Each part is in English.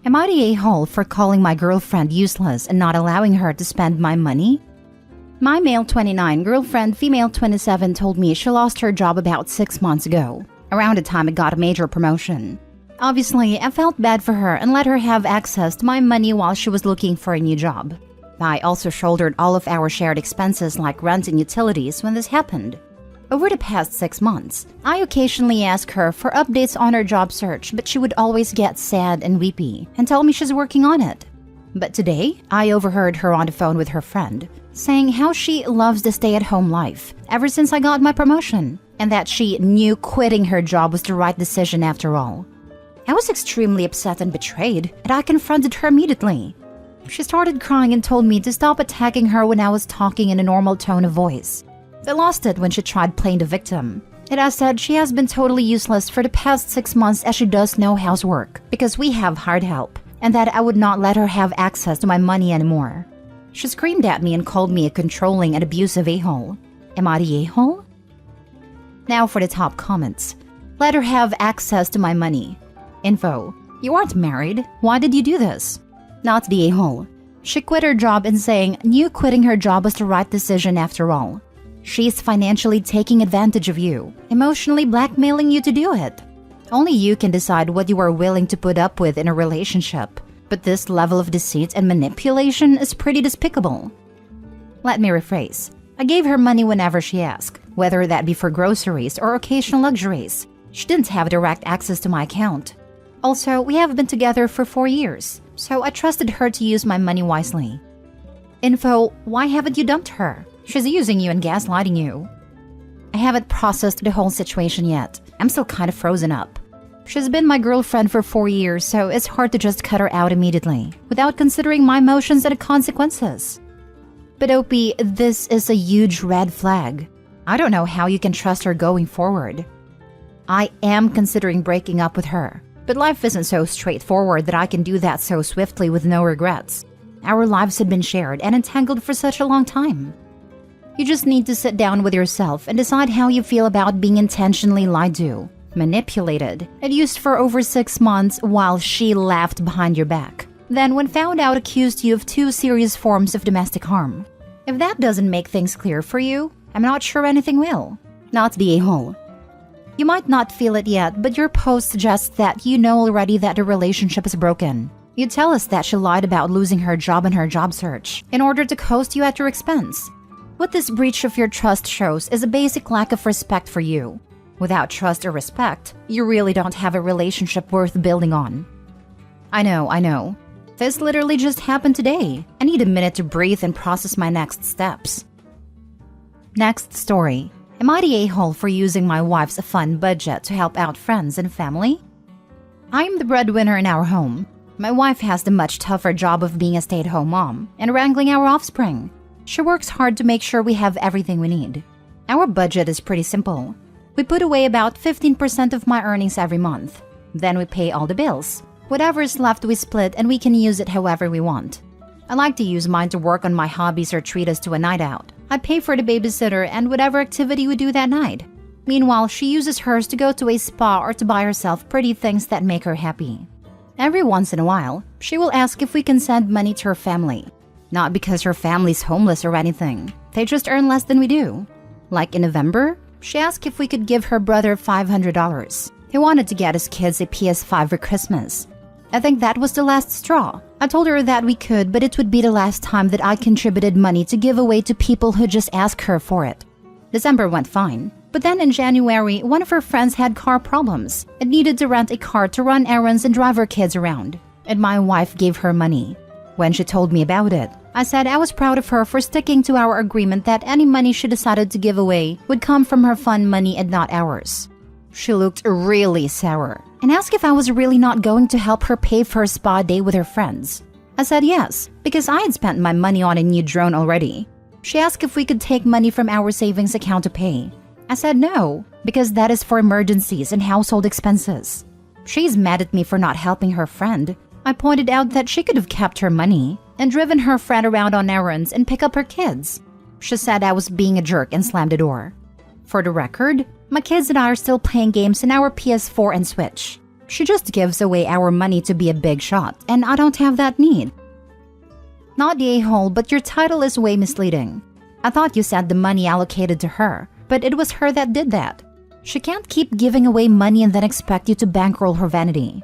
Am I the a-hole for calling my girlfriend useless and not allowing her to spend my money? My male 29 girlfriend, female 27, told me she lost her job about 6 months ago, around the time I got a major promotion. Obviously, I felt bad for her and let her have access to my money while she was looking for a new job. I also shouldered all of our shared expenses like rent and utilities when this happened. Over the past 6 months, I occasionally ask her for updates on her job search, but she would always get sad and weepy and tell me she's working on it. But today, I overheard her on the phone with her friend, saying how she loves the stay-at-home life ever since I got my promotion, and that she knew quitting her job was the right decision after all. I was extremely upset and betrayed, and I confronted her immediately. She started crying and told me to stop attacking her when I was talking in a normal tone of voice. I lost it when she tried playing the victim. And I said she has been totally useless for the past 6 months as she does no housework because we have hired help, and that I would not let her have access to my money anymore. She screamed at me and called me a controlling and abusive a-hole. Am I the a-hole? Now for the top comments. Let her have access to my money. Info. You aren't married. Why did you do this? Not the a-hole. She quit her job and knew quitting her job was the right decision after all. She's financially taking advantage of you, emotionally blackmailing you to do it. Only you can decide what you are willing to put up with in a relationship, but this level of deceit and manipulation is pretty despicable. Let me rephrase. I gave her money whenever she asked, whether that be for groceries or occasional luxuries. She didn't have direct access to my account. Also, we have been together for 4 years, so I trusted her to use my money wisely. Info. Why haven't you dumped her? She's using you and gaslighting you. I haven't processed the whole situation yet. I'm still kind of frozen up. She's been my girlfriend for 4 years, so it's hard to just cut her out immediately, without considering my emotions and the consequences. But OP, this is a huge red flag. I don't know how you can trust her going forward. I am considering breaking up with her, but life isn't so straightforward that I can do that so swiftly with no regrets. Our lives had been shared and entangled for such a long time. You just need to sit down with yourself and decide how you feel about being intentionally lied to, manipulated, and used for over 6 months while she laughed behind your back. Then, when found out, accused you of 2 serious forms of domestic harm. If that doesn't make things clear for you, I'm not sure anything will. Not the a-hole. You might not feel it yet, but your post suggests that you know already that the relationship is broken. You tell us that she lied about losing her job in her job search in order to coast you at your expense. What this breach of your trust shows is a basic lack of respect for you. Without trust or respect, you really don't have a relationship worth building on. I know. This literally just happened today. I need a minute to breathe and process my next steps. Next story. Am I the a-hole for using my wife's fun budget to help out friends and family? I'm the breadwinner in our home. My wife has the much tougher job of being a stay-at-home mom and wrangling our offspring. She works hard to make sure we have everything we need. Our budget is pretty simple. We put away about 15% of my earnings every month. Then we pay all the bills. Whatever is left we split and we can use it however we want. I like to use mine to work on my hobbies or treat us to a night out. I pay for the babysitter and whatever activity we do that night. Meanwhile, she uses hers to go to a spa or to buy herself pretty things that make her happy. Every once in a while, she will ask if we can send money to her family. Not because her family's homeless or anything. They just earn less than we do. Like in November, she asked if we could give her brother $500. He wanted to get his kids a PS5 for Christmas. I think that was the last straw. I told her that we could, but it would be the last time that I contributed money to give away to people who just ask her for it. December went fine. But then in January, one of her friends had car problems and needed to rent a car to run errands and drive her kids around. And my wife gave her money. When she told me about it, I said I was proud of her for sticking to our agreement that any money she decided to give away would come from her fun money and not ours. She looked really sour and asked if I was really not going to help her pay for her spa day with her friends. I said yes, because I had spent my money on a new drone already. She asked if we could take money from our savings account to pay. I said no, because that is for emergencies and household expenses. She's mad at me for not helping her friend. I pointed out that she could have kept her money and driven her friend around on errands and pick up her kids. She said I was being a jerk and slammed the door. For the record, my kids and I are still playing games in our PS4 and Switch. She just gives away our money to be a big shot, and I don't have that need. Not the a-hole, but your title is way misleading. I thought you said the money allocated to her, but it was her that did that. She can't keep giving away money and then expect you to bankroll her vanity.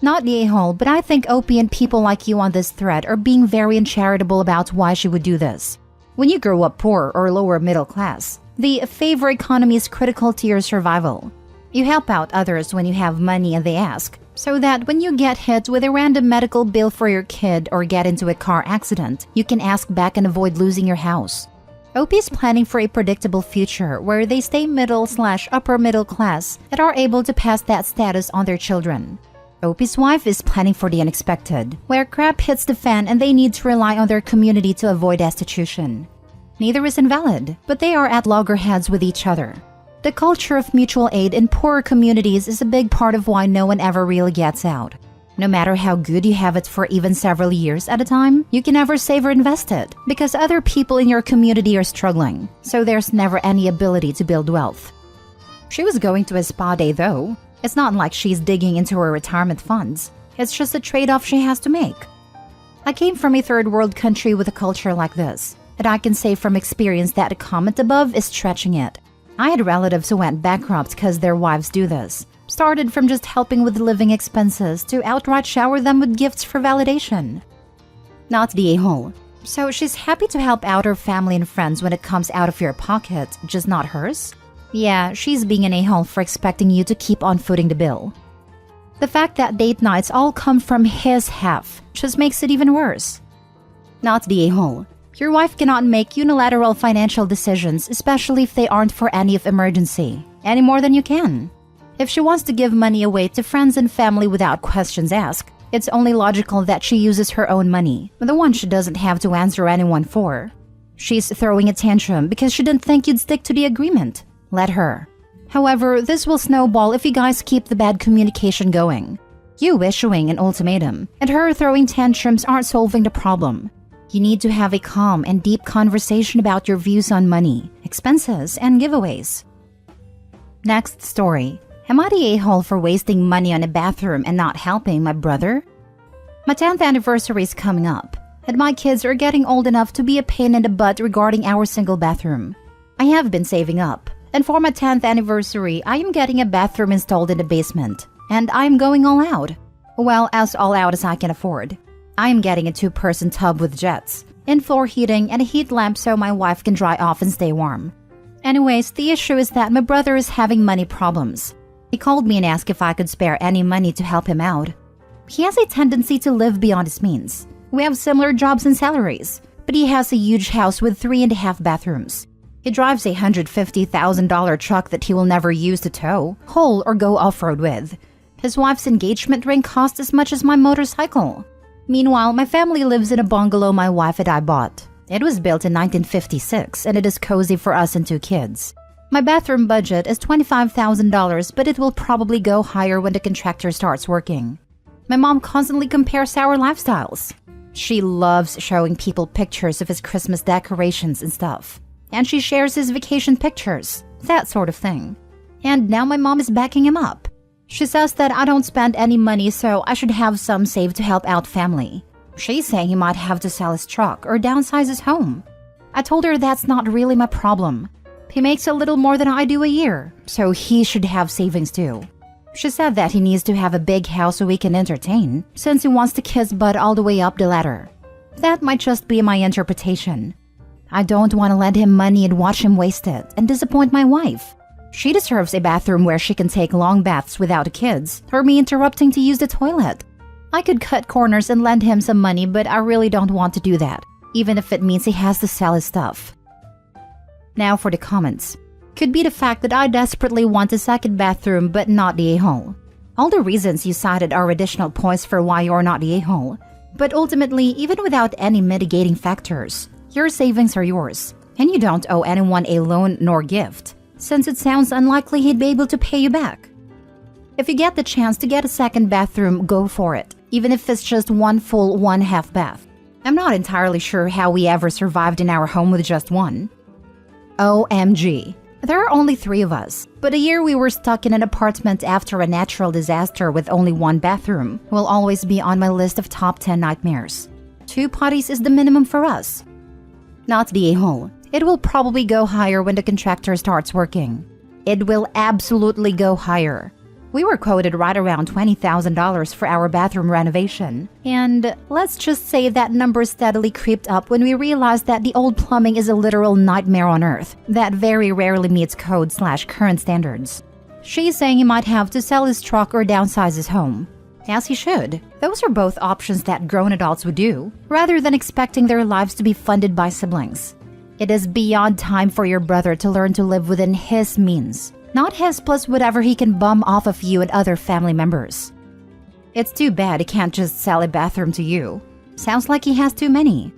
Not the a-hole, but I think OP and people like you on this thread are being very uncharitable about why she would do this. When you grow up poor or lower middle class, the favor economy is critical to your survival. You help out others when you have money and they ask, so that when you get hit with a random medical bill for your kid or get into a car accident, you can ask back and avoid losing your house. OP is planning for a predictable future where they stay middle/upper middle class and are able to pass that status on their children. OP's wife is planning for the unexpected, where crap hits the fan and they need to rely on their community to avoid destitution. Neither is invalid, but they are at loggerheads with each other. The culture of mutual aid in poorer communities is a big part of why no one ever really gets out. No matter how good you have it for even several years at a time, you can never save or invest it because other people in your community are struggling, so there's never any ability to build wealth. She was going to a spa day though. It's not like she's digging into her retirement funds. It's just a trade-off she has to make. I came from a third world country with a culture like this, and I can say from experience that a comment above is stretching it. I had relatives who went bankrupt because their wives do this. Started from just helping with living expenses to outright shower them with gifts for validation. Not the a-hole. So she's happy to help out her family and friends when it comes out of your pocket, just not hers? Yeah, she's being an a-hole for expecting you to keep on footing the bill. The fact that date nights all come from his half just makes it even worse. Not the a-hole. Your wife cannot make unilateral financial decisions, especially if they aren't for any of emergency, any more than you can. If she wants to give money away to friends and family without questions asked, it's only logical that she uses her own money, the one she doesn't have to answer anyone for. She's throwing a tantrum because she didn't think you'd stick to the agreement. Let her. However, this will snowball if you guys keep the bad communication going. You issuing an ultimatum and her throwing tantrums aren't solving the problem. You need to have a calm and deep conversation about your views on money, expenses, and giveaways. Next story. Am I the a-hole for wasting money on a bathroom and not helping my brother? My 10th anniversary is coming up, and my kids are getting old enough to be a pain in the butt regarding our single bathroom. I have been saving up, and for my 10th anniversary, I am getting a bathroom installed in the basement, and I am going all out. Well, as all out as I can afford. I am getting a 2-person tub with jets, in-floor heating, and a heat lamp so my wife can dry off and stay warm. Anyways, the issue is that my brother is having money problems. He called me and asked if I could spare any money to help him out. He has a tendency to live beyond his means. We have similar jobs and salaries, but he has a huge house with 3.5 bathrooms. He drives a $150,000 truck that he will never use to tow, haul, or go off-road with. His wife's engagement ring cost as much as my motorcycle. Meanwhile, my family lives in a bungalow my wife and I bought. It was built in 1956 and it is cozy for us and 2 kids. My bathroom budget is $25,000, but it will probably go higher when the contractor starts working. My mom constantly compares our lifestyles. She loves showing people pictures of his Christmas decorations and stuff. And she shares his vacation pictures, that sort of thing. And now my mom is backing him up. She says that I don't spend any money, so I should have some saved to help out family. She's saying he might have to sell his truck or downsize his home. I told her that's not really my problem. He makes a little more than I do a year, so he should have savings too. She said that he needs to have a big house so we can entertain, since he wants to kiss Bud all the way up the ladder. That might just be my interpretation. I don't want to lend him money and watch him waste it and disappoint my wife. She deserves a bathroom where she can take long baths without the kids, or me interrupting to use the toilet. I could cut corners and lend him some money, but I really don't want to do that, even if it means he has to sell his stuff. Now for the comments. Could be the fact that I desperately want a second bathroom but not the a-hole. All the reasons you cited are additional points for why you're not the a-hole. But ultimately, even without any mitigating factors, your savings are yours, and you don't owe anyone a loan nor gift, since it sounds unlikely he'd be able to pay you back. If you get the chance to get a second bathroom, go for it, even if it's just one full, one half bath. I'm not entirely sure how we ever survived in our home with just one. OMG. There are only 3 of us, but a year we were stuck in an apartment after a natural disaster with only 1 bathroom will always be on my list of top 10 nightmares. 2 potties is the minimum for us. Not the a-hole. It will probably go higher when the contractor starts working. It will absolutely go higher. We were quoted right around $20,000 for our bathroom renovation. And let's just say that number steadily creeped up when we realized that the old plumbing is a literal nightmare on earth that very rarely meets code/current standards. She's saying he might have to sell his truck or downsize his home. As he should. Those are both options that grown adults would do, rather than expecting their lives to be funded by siblings. It is beyond time for your brother to learn to live within his means. Not his plus whatever he can bum off of you and other family members. It's too bad he can't just sell a bathroom to you. Sounds like he has too many.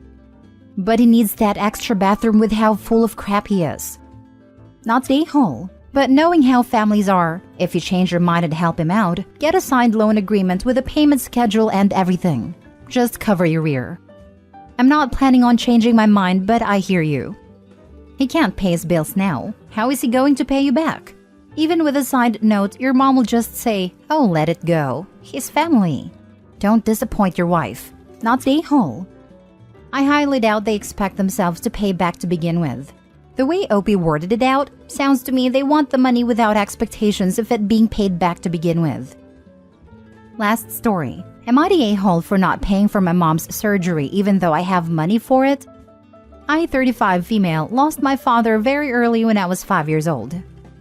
But he needs that extra bathroom with how full of crap he is. Not the a-hole, but knowing how families are, if you change your mind and help him out, get a signed loan agreement with a payment schedule and everything. Just cover your rear. I'm not planning on changing my mind, but I hear you. He can't pay his bills now. How is he going to pay you back? Even with a signed note, your mom will just say, "Oh, let it go. He's family." Don't disappoint your wife. Not the a-hole. I highly doubt they expect themselves to pay back to begin with. The way Opie worded it out, sounds to me they want the money without expectations of it being paid back to begin with. Last story. Am I the a-hole for not paying for my mom's surgery even though I have money for it? I, 35 female, lost my father very early when I was 5 years old.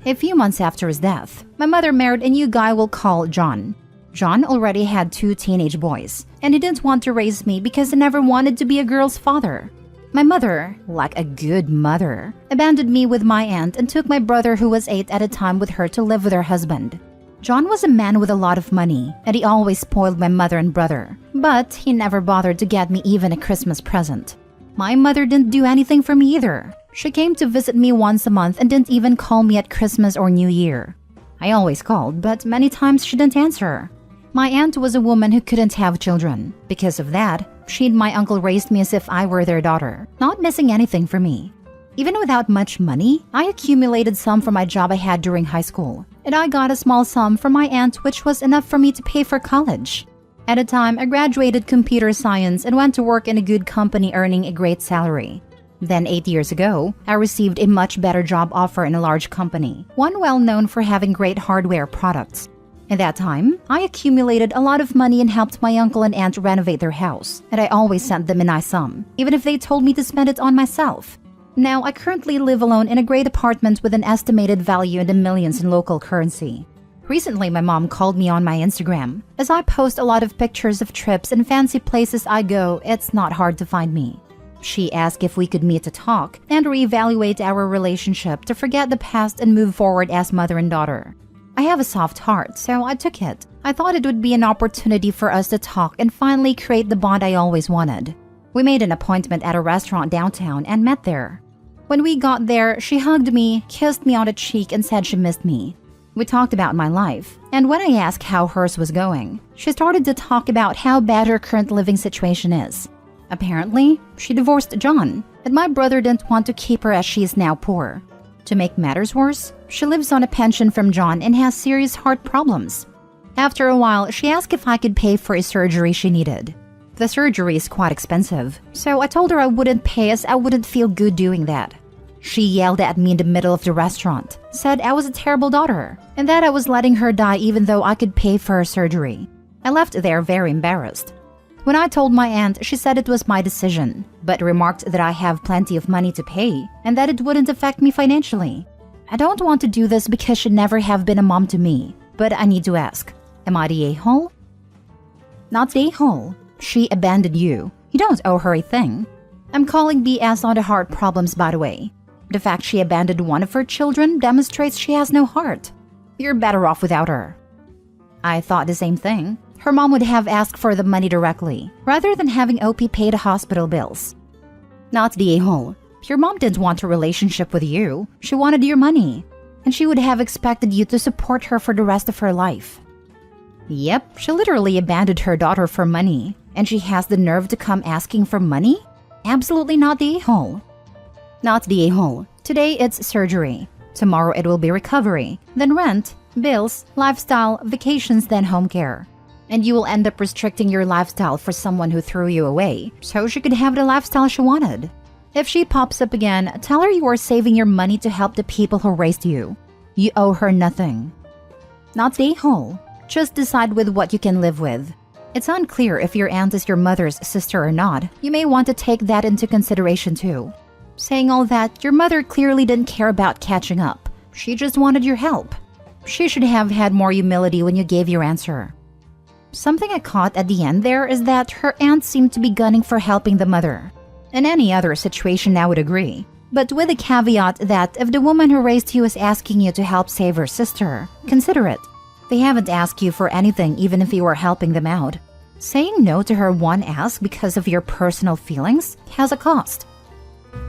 A few months after his death, my mother married a new guy we'll call John. John already had 2 teenage boys, and he didn't want to raise me because he never wanted to be a girl's father. My mother, like a good mother, abandoned me with my aunt and took my brother who was 8 at a time with her to live with her husband. John was a man with a lot of money, and he always spoiled my mother and brother, but he never bothered to get me even a Christmas present. My mother didn't do anything for me either. She came to visit me once a month and didn't even call me at Christmas or New Year. I always called, but many times she didn't answer. My aunt was a woman who couldn't have children. Because of that, she and my uncle raised me as if I were their daughter, not missing anything for me. Even without much money, I accumulated some from my job I had during high school, and I got a small sum from my aunt which was enough for me to pay for college. At the time, I graduated computer science and went to work in a good company earning a great salary. Then 8 years ago, I received a much better job offer in a large company, one well known for having great hardware products. At that time, I accumulated a lot of money and helped my uncle and aunt renovate their house, and I always sent them a nice sum, even if they told me to spend it on myself. Now, I currently live alone in a great apartment with an estimated value in the millions in local currency. Recently, my mom called me on my Instagram. As I post a lot of pictures of trips and fancy places I go, it's not hard to find me. She asked if we could meet to talk and reevaluate our relationship to forget the past and move forward as mother and daughter. I have a soft heart, so I took it. I thought it would be an opportunity for us to talk and finally create the bond I always wanted. We made an appointment at a restaurant downtown and met there. When we got there, she hugged me, kissed me on the cheek, and said she missed me. We talked about my life, and when I asked how hers was going, she started to talk about how bad her current living situation is. Apparently, she divorced John, and my brother didn't want to keep her as she is now poor. To make matters worse, she lives on a pension from John and has serious heart problems. After a while, she asked if I could pay for a surgery she needed. The surgery is quite expensive, so I told her I wouldn't pay as I wouldn't feel good doing that. She yelled at me in the middle of the restaurant, said I was a terrible daughter, and that I was letting her die even though I could pay for her surgery. I left there very embarrassed. When I told my aunt, she said it was my decision, but remarked that I have plenty of money to pay and that it wouldn't affect me financially. I don't want to do this because she never have been a mom to me, but I need to ask, am I the a-hole? Not the a-hole. She abandoned you. You don't owe her a thing. I'm calling BS on the heart problems, by the way. The fact she abandoned one of her children demonstrates she has no heart. You're better off without her. I thought the same thing. Her mom would have asked for the money directly, rather than having OP pay the hospital bills. Not the a-hole. Your mom didn't want a relationship with you. She wanted your money. And she would have expected you to support her for the rest of her life. Yep, she literally abandoned her daughter for money. And she has the nerve to come asking for money? Absolutely not the a-hole. Not the a-hole. Today it's surgery. Tomorrow it will be recovery, then rent, bills, lifestyle, vacations, then home care. And you will end up restricting your lifestyle for someone who threw you away, so she could have the lifestyle she wanted. If she pops up again, tell her you are saving your money to help the people who raised you. You owe her nothing. Not the whole. Just decide with what you can live with. It's unclear if your aunt is your mother's sister or not. You may want to take that into consideration too. Saying all that, your mother clearly didn't care about catching up. She just wanted your help. She should have had more humility when you gave your answer. Something I caught at the end there is that her aunt seemed to be gunning for helping the mother. In any other situation, I would agree. But with the caveat that if the woman who raised you is asking you to help save her sister, consider it. They haven't asked you for anything even if you are helping them out. Saying no to her one ask because of your personal feelings has a cost.